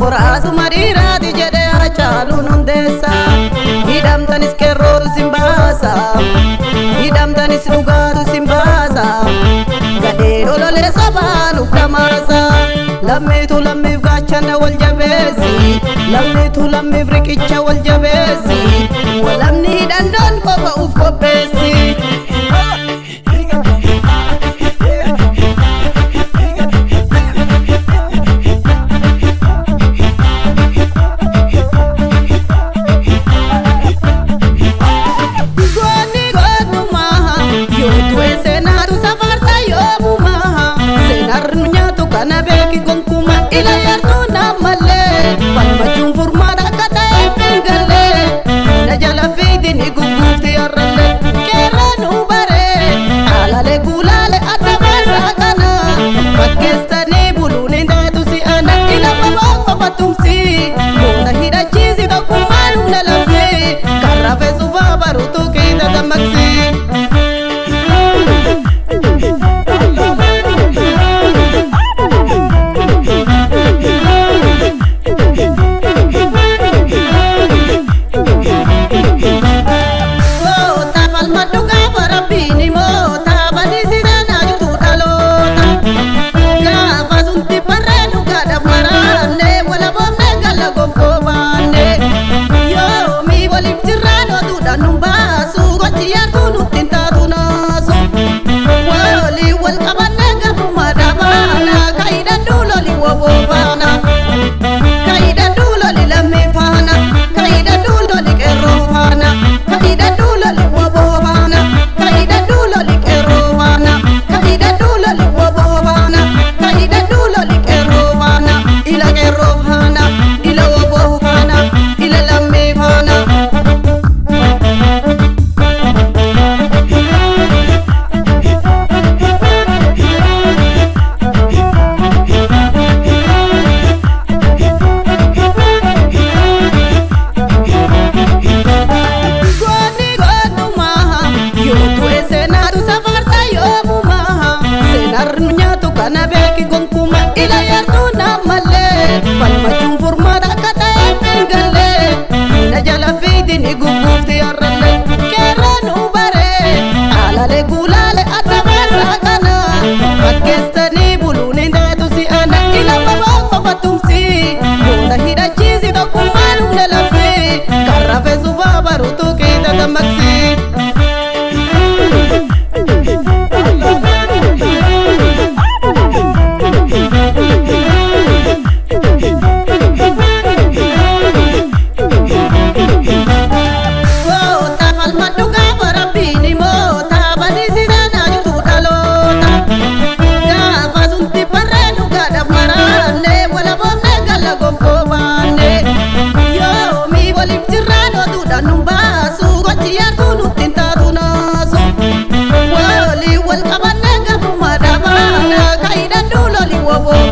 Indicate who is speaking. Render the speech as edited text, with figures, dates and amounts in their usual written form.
Speaker 1: Oraasu mariiraati jedhee Hacaaluun hundeessa. Hidhamtanis qeerrootu simbaasa, hidhamtanis dhugaatu simbaasa. Gadhee ololee sobaan ufdamaasa. Lammiitu lammiif gaachana wal jabeessi, lammiitu lammiif riqicha wal jabeessi. Walamni hidhannoon qofa uf qopheessi. Kana beeki gonkuma ila yartuu naammallee falmachuun furmaata akka ta'e fingallee na jala fiitiin iguguufti yarrallee qeerranuu baree haalalee guulaalee adda baasaa kana fakkeessanii buluun hin taatu si'ana ila babaa qofa tumsi boona hidhachiisi tokkummaan humna labsi kan rafeessufaa baruutu keessa dammaqsi. Kana beeki gonkuma ila yartuu naammallee falmachuun furmaata akka ta'e fingallee na jala fiitiin iguguufti yarrallee qeerranuu baree haalalee guulaalee adda baasaa kana fakkeessanii buluun hin taatu si'ana ila babaa qofa tumsi boona hidhachiisi tokkummaan humna labsi kan rafeessufaa baruutu keessa dammaqsi. Wal qabannee gabummaa dhaabaa kaayidaan duulolii waboo.